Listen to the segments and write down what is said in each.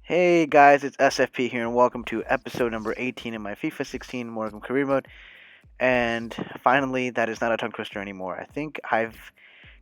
Hey guys, it's SFP here, and welcome to episode number 18 in my FIFA 16 Morecambe career mode. And finally, that is not a tongue twister anymore. I think I've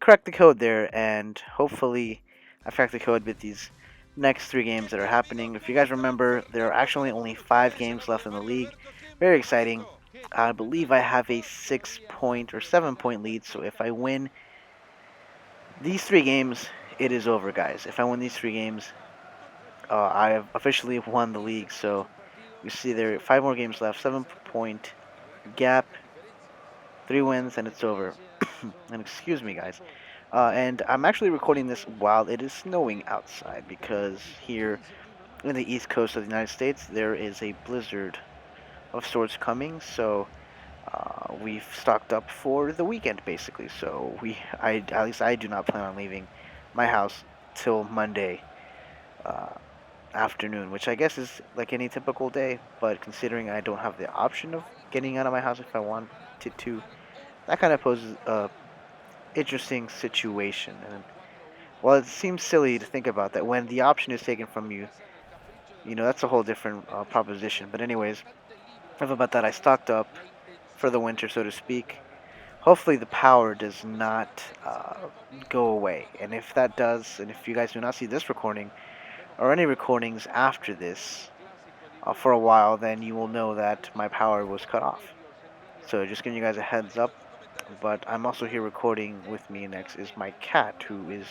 cracked the code there, and hopefully, I've cracked the code with these next three games that are happening. If you guys remember, there are actually only 5 games left in the league. Very exciting. I believe I have a 6 point or 7 point lead, so if I win these 3 games, it is over, guys. If I win these 3 games, I have officially won the league. So you see there, 5 more games left, 7 point gap, 3 wins, and it's over. And excuse me, guys. And I'm actually recording this while it is snowing outside because here in the east coast of the United States there is a blizzard of sorts coming. So we've stocked up for the weekend basically. So at least I do not plan on leaving my house till Monday. Uh, Afternoon, which I guess is like any typical day, but considering I don't have the option of getting out of my house if I wanted to, that kind of poses a interesting situation. And while it seems silly to think about that, when the option is taken from you, that's a whole different proposition. But anyways, enough about that. I stocked up for the winter, so to speak. Hopefully the power does not go away, and if that does, and if you guys do not see this recording or any recordings after this, for a while, then you will know that my power was cut off. So just giving you guys a heads up. But I'm also here recording with me next is my cat, who is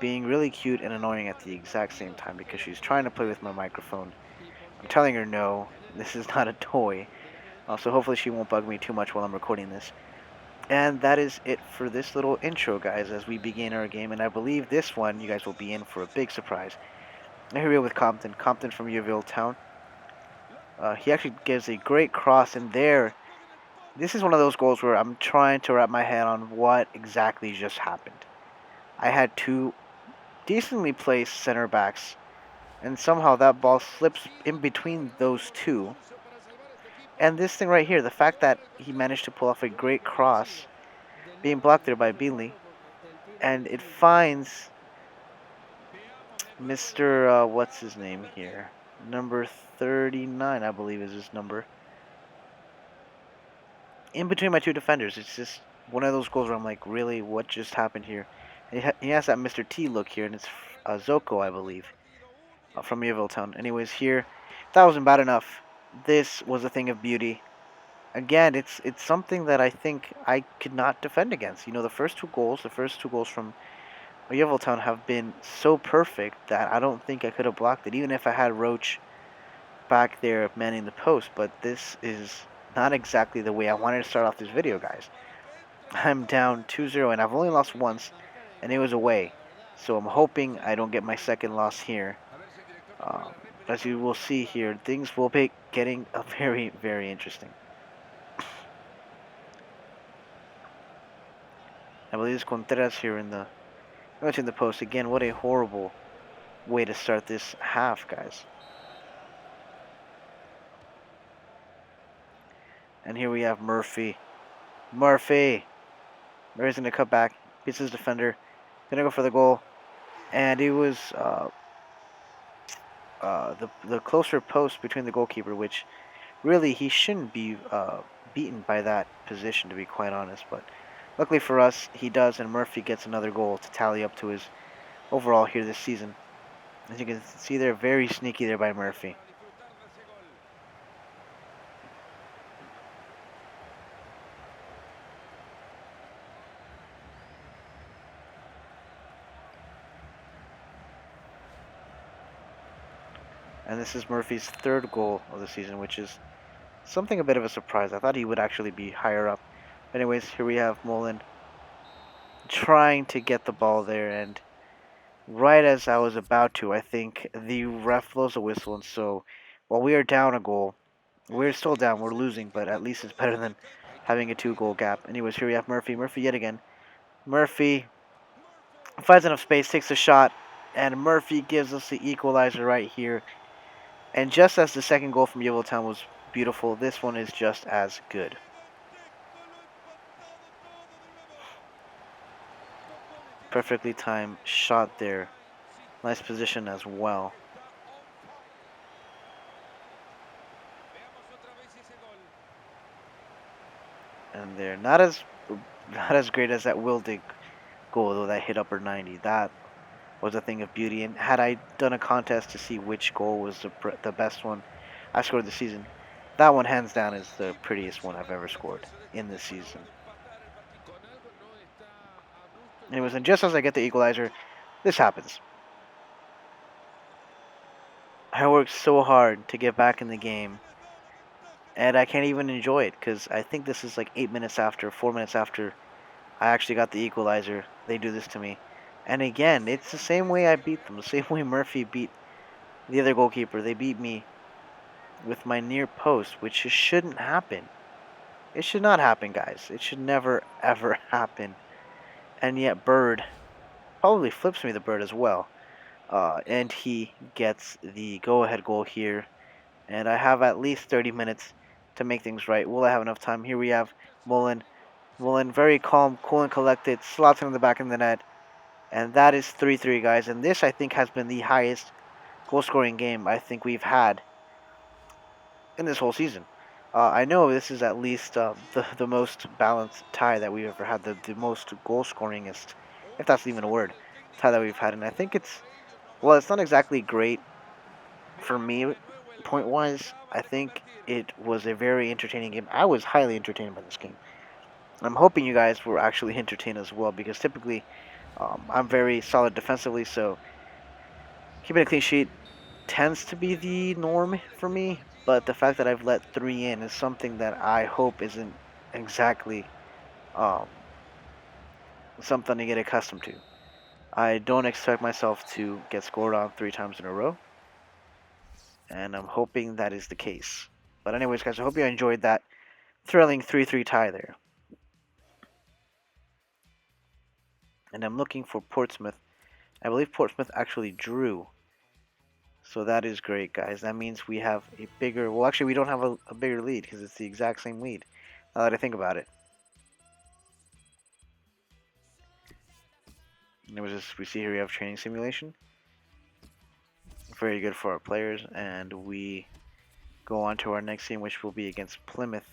being really cute and annoying at the exact same time because she's trying to play with my microphone. I'm telling her no, this is not a toy. So hopefully she won't bug me too much while I'm recording this. And that is it for this little intro, guys, as we begin our game. And I believe this one, you guys will be in for a big surprise. Now here we are with Compton. Compton from Yeovil Town. He actually gives a great cross in there. This is one of those goals where I'm trying to wrap my head on what exactly just happened. I had two decently placed center backs, and somehow that ball slips in between those two. And this thing right here, the fact that he managed to pull off a great cross, being blocked there by Beanley, and it finds Mr. What's his name here? Number 39, I believe is his number. In between my two defenders. It's just one of those goals where I'm like, really, what just happened here? And he has that Mr. T look here, and it's Zoko, I believe, from Yeovil Town. Anyways, here, that wasn't bad enough. This was a thing of beauty. Again, it's something that I think I could not defend against. The first two goals from Yeovil Town have been so perfect that I don't think I could have blocked it, even if I had Roach back there manning the post. But this is not exactly the way I wanted to start off this video, guys. I'm down 2-0, and I've only lost once, and it was away. So I'm hoping I don't get my second loss here. Um, as you will see here, things will be getting very, very interesting. I believe it's Contreras here in the post. Again, what a horrible way to start this half, guys. And here we have Murphy. Murphy's going to cut back, beats his defender, going to go for the goal. And it was the closer post between the goalkeeper, which really he shouldn't be beaten by that position, to be quite honest. But luckily for us, he does, and Murphy gets another goal to tally up to his overall here this season. As you can see there, very sneaky there by Murphy. And this is Murphy's third goal of the season, which is something a bit of a surprise. I thought he would actually be higher up. Anyways, here we have Mullen trying to get the ball there, and right as I was about to, I think the ref blows a whistle, and so while we are down a goal, we're still down, we're losing, but at least it's better than having a 2 goal gap. Anyways, here we have Murphy. Murphy yet again. Murphy finds enough space, takes a shot, and Murphy gives us the equalizer right here. And just as the second goal from Yeovil Town was beautiful, this one is just as good. Perfectly timed shot there. Nice position as well. And they're not as great as that Wildig goal though that hit upper 90. That was a thing of beauty. And had I done a contest to see which goal was the best one I scored this season, that one hands down is the prettiest one I've ever scored in this season. Anyways, and just as I get the equalizer, this happens. I worked so hard to get back in the game, and I can't even enjoy it because I think this is like 8 minutes after, 4 minutes after I actually got the equalizer. They do this to me, and again, it's the same way I beat them, the same way Murphy beat the other goalkeeper. They beat me with my near post, which just shouldn't happen. It should not happen, guys. It should never ever happen. And yet, Bird probably flips me the bird as well. And he gets the go-ahead goal here. And I have at least 30 minutes to make things right. Will I have enough time? Here we have Mullen. Mullen, very calm, cool and collected, slots it in the back of the net. And that is 3-3, guys. And this, I think, has been the highest goal-scoring game I think we've had in this whole season. I know this is at least the most balanced tie that we've ever had, the most goal-scoringest, if that's even a word, tie that we've had. And I think it's not exactly great for me point-wise. I think it was a very entertaining game. I was highly entertained by this game. I'm hoping you guys were actually entertained as well because typically I'm very solid defensively, so keeping a clean sheet tends to be the norm for me. But the fact that I've let 3 in is something that I hope isn't exactly um, something to get accustomed to. I don't expect myself to get scored on 3 times in a row, and I'm hoping that is the case. But anyways, guys, I hope you enjoyed that thrilling 3-3 tie there. And I'm looking for Portsmouth. I believe Portsmouth actually drew. So that is great, guys. That means we have a bigger... Well, actually, we don't have a bigger lead because it's the exact same lead. Now that I think about it. We see here we have training simulation. Very good for our players. And we go on to our next game, which will be against Plymouth.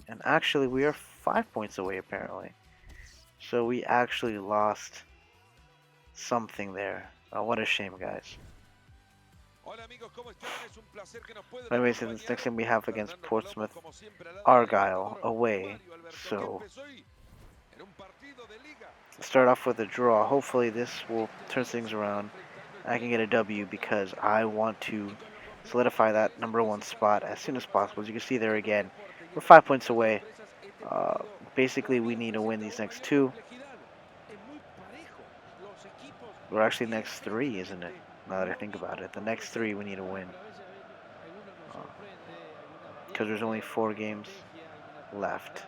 And actually, we are 5 points away, apparently. So we actually lost something there. Oh, what a shame, guys. Anyways, in this next game we have against Portsmouth Argyle away. So start off with a draw. Hopefully this will turn things around. I can get a W because I want to solidify that #1 spot as soon as possible. As you can see there again, we're 5 points away. Basically, we need to win these next 2. We're actually next 3, isn't it? Now that I think about it, the next 3 we need to win. Because there's only 4 games left.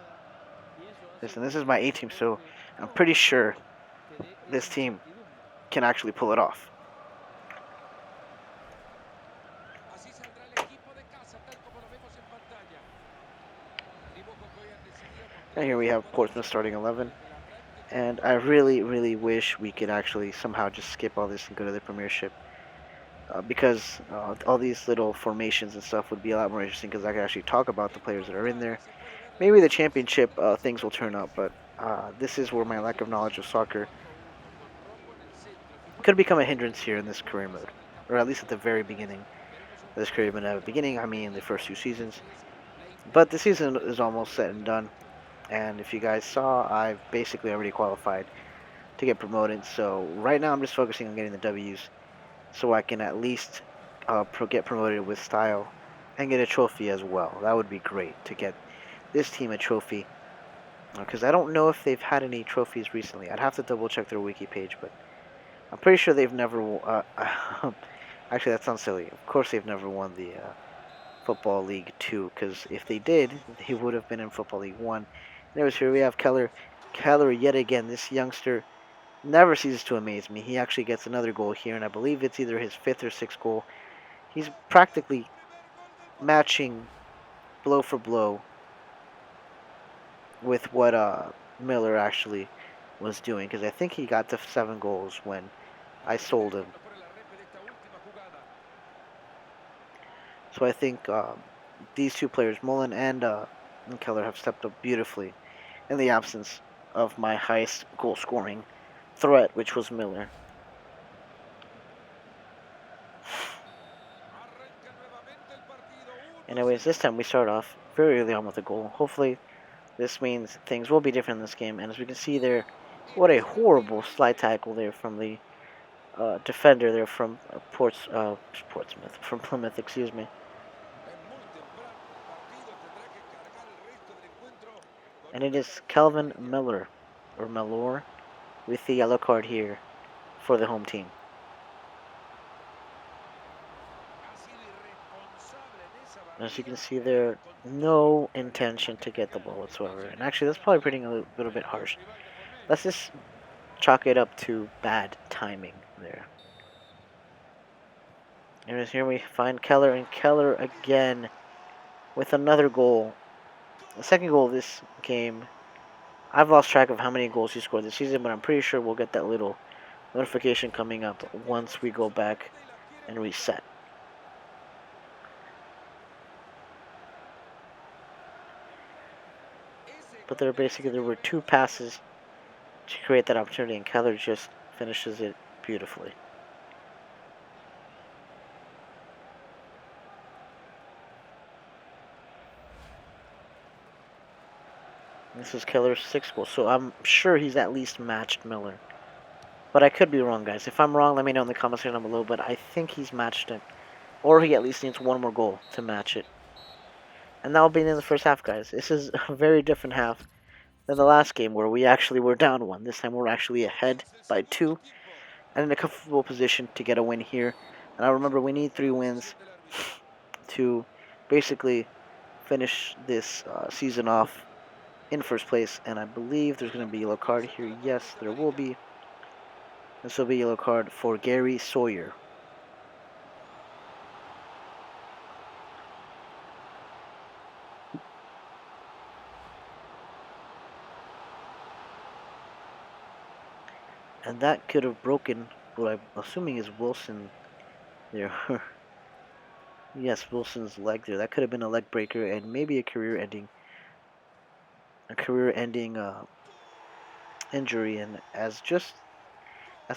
Listen, this is my A team, so I'm pretty sure this team can actually pull it off. And here we have Portsmouth starting 11. And I really, really wish we could actually somehow just skip all this and go to the Premiership. Because all these little formations and stuff would be a lot more interesting because I could actually talk about the players that are in there. Maybe the championship things will turn up, but this is where my lack of knowledge of soccer could become a hindrance here in this career mode. Or at least at the very beginning of this career mode. At the beginning, I mean the first 2 seasons. But the season is almost set and done. And if you guys saw, I've basically already qualified to get promoted. So right now I'm just focusing on getting the W's so I can at least get promoted with style and get a trophy as well. That would be great to get this team a trophy. Because I don't know if they've had any trophies recently. I'd have to double check their wiki page, but I'm pretty sure they've never... actually, that sounds silly. Of course they've never won the Football League 2, because if they did, they would have been in Football League 1. Anyways, here we have Keller. Keller, yet again, this youngster never ceases to amaze me. He actually gets another goal here, and I believe it's either his 5th or 6th goal. He's practically matching blow for blow with what Miller actually was doing, because I think he got to 7 goals when I sold him. So I think these two players, Mullen and Keller, have stepped up beautifully in the absence of my highest goal scoring threat, which was Miller. Anyways, this time we start off very early on with a goal. Hopefully, this means things will be different in this game. And as we can see there, what a horrible slide tackle there from the defender there from Portsmouth, from Plymouth, excuse me. And it is Kelvin Miller, or Mellor, with the yellow card here for the home team. As you can see there, no intention to get the ball whatsoever. And actually, that's probably pretty a little bit harsh. Let's just chalk it up to bad timing there. And here we find Keller, and Keller again with another goal. The second goal of this game. I've lost track of how many goals he scored this season, but I'm pretty sure we'll get that little notification coming up once we go back and reset. But there were two passes to create that opportunity, and Keller just finishes it beautifully. This is Keller's sixth goal, so I'm sure he's at least matched Miller. But I could be wrong, guys. If I'm wrong, let me know in the comments section down below, but I think he's matched him. Or he at least needs one more goal to match it. And that will be in the first half, guys. This is a very different half than the last game where we actually were down 1. This time we're actually ahead by 2 and in a comfortable position to get a win here. And I remember we need 3 wins to basically finish this season off in first place. And I believe there's going to be a yellow card here. Yes, there will be. This will be a yellow card for Gary Sawyer. And that could have broken what I'm assuming is Wilson there. Yes, Wilson's leg there. That could have been a leg breaker and maybe a career-ending injury. And as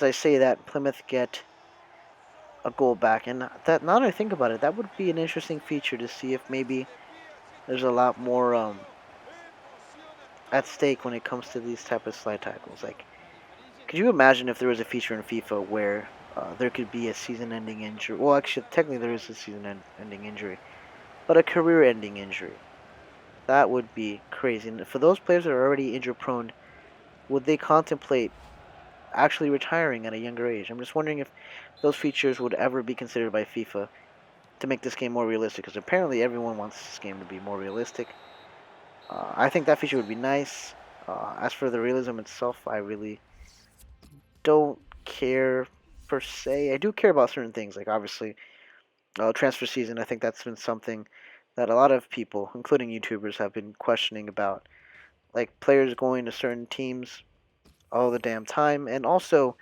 I say that, Plymouth get a goal back. And that, now that I think about it, that would be an interesting feature to see if maybe there's a lot more at stake when it comes to these type of slide tackles. Like, could you imagine if there was a feature in FIFA where there could be a season-ending injury? Well, actually, technically there is a season-ending injury, but a career-ending injury. That would be crazy. And for those players that are already injury-prone, would they contemplate actually retiring at a younger age? I'm just wondering if those features would ever be considered by FIFA to make this game more realistic, because apparently everyone wants this game to be more realistic. I think that feature would be nice. As for the realism itself, I really don't care per se. I do care about certain things, like obviously transfer season. I think that's been something that a lot of people, including YouTubers, have been questioning about, like players going to certain teams all the damn time, and also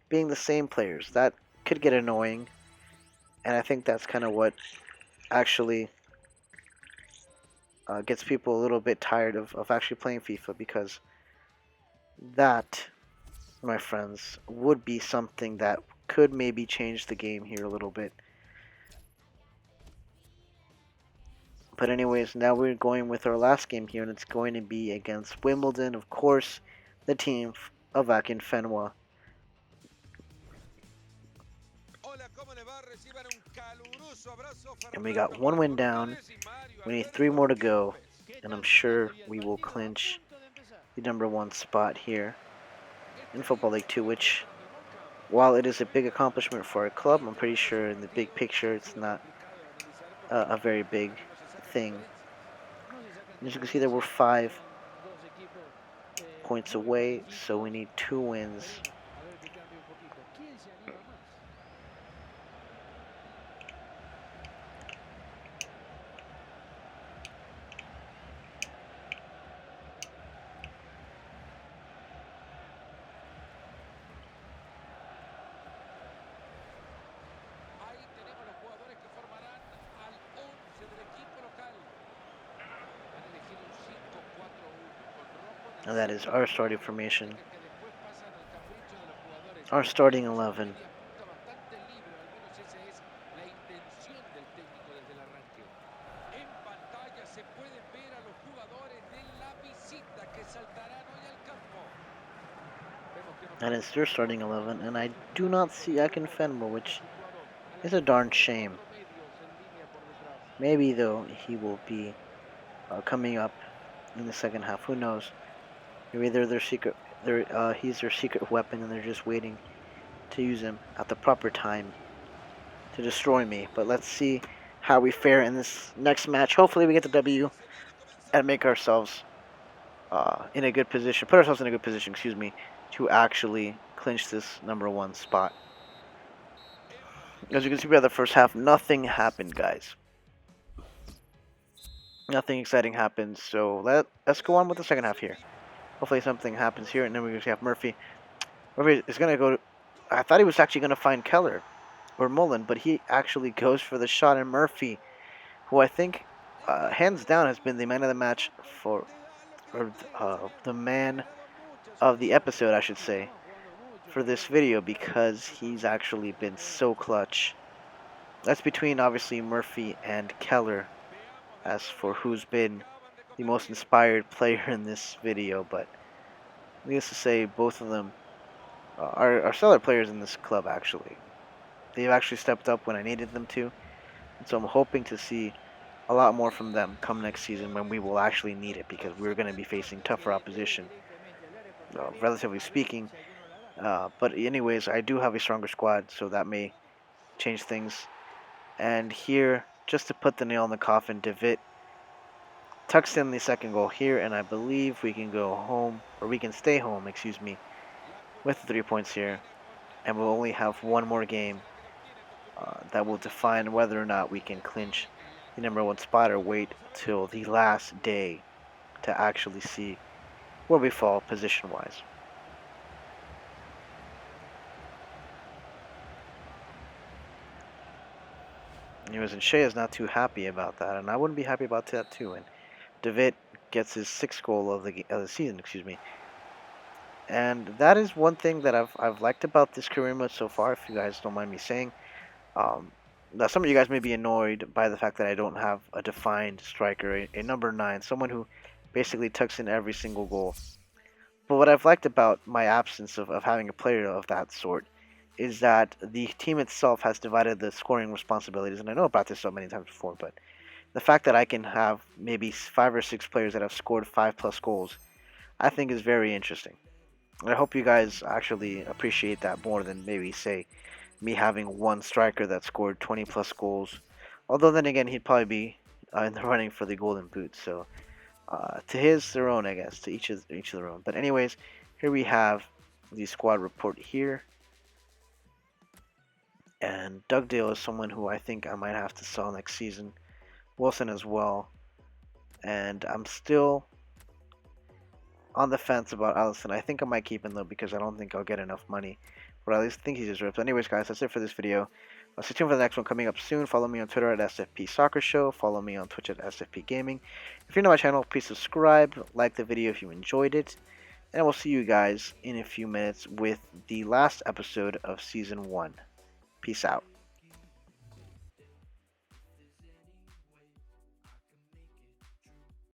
being the same players. That could get annoying, and I think that's kind of what actually gets people a little bit tired of actually playing FIFA, because that, my friends, would be something that could maybe change the game here a little bit. But anyways, now we're going with our last game here, and it's going to be against Wimbledon, of course, the team of Akinfenwa. And we got 1 win down. We need 3 more to go, and I'm sure we will clinch the #1 spot here in Football League 2, which, while it is a big accomplishment for our club, I'm pretty sure in the big picture it's not a very big thing. As you can see, there were 5 points away, so we need 2 wins. And that is our starting formation. Our starting 11. That is their starting 11, and I do not see Akinfenwa, which is a darn shame. Maybe, though, he will be coming up in the second half. Who knows? Maybe he's their secret weapon, and they're just waiting to use him at the proper time to destroy me. But let's see how we fare in this next match. Hopefully, we get the W and make ourselves in a good position, put ourselves in a good position, excuse me, to actually clinch this #1 spot. As you can see by the first half, nothing happened, guys. Nothing exciting happened, so let's go on with the second half here. Hopefully something happens here, and then we're going to have Murphy. Murphy is going to go. I thought he was actually going to find Keller or Mullen, but he actually goes for the shot, and Murphy, who I think hands down has been the man of the match or the man of the episode, I should say, for this video, because he's actually been so clutch. That's between obviously Murphy and Keller as for who's been the most inspired player in this video, but needless to say, both of them are stellar players in this club. Actually, they've actually stepped up when I needed them to, and so I'm hoping to see a lot more from them come next season when we will actually need it, because we're going to be facing tougher opposition, relatively speaking. But anyways, I do have a stronger squad, so that may change things. And here, just to put the nail in the coffin, DeVitt tucks in the second goal here, and I believe we can go home, or we can stay home, excuse me, with the 3 points here. And we'll only have one more game that will define whether or not we can clinch the #1 spot or wait till the last day to actually see where we fall position-wise. Anyways, and Shea is not too happy about that, and I wouldn't be happy about that too. And DeVitt gets his 6th goal of the season, excuse me. And that is one thing that I've liked about this career mode so far, if you guys don't mind me saying. Now some of you guys may be annoyed by the fact that I don't have a defined striker, a number 9, someone who basically tucks in every single goal. But what I've liked about my absence of having a player of that sort is that the team itself has divided the scoring responsibilities. And I know about this so many times before, but the fact that I can have maybe 5 or 6 players that have scored 5+ goals, I think is very interesting. And I hope you guys actually appreciate that more than maybe, say, me having one striker that scored 20+ goals. Although then again, he'd probably be in the running for the Golden Boot. So to his their own, I guess. To each of their own. But anyways, here we have the squad report here. And Dugdale is someone who I think I might have to sell next season. Wilson as well. And I'm still on the fence about Allison. I think I might keep him though, because I don't think I'll get enough money. But at least think he deserves. Anyways, guys, that's it for this video. Stay tuned for the next one coming up soon. Follow me on Twitter at SFP Soccer Show. Follow me on Twitch at SFP Gaming. If you're new to my channel, please subscribe. Like the video if you enjoyed it. And I will see you guys in a few minutes with the last episode of Season 1. Peace out.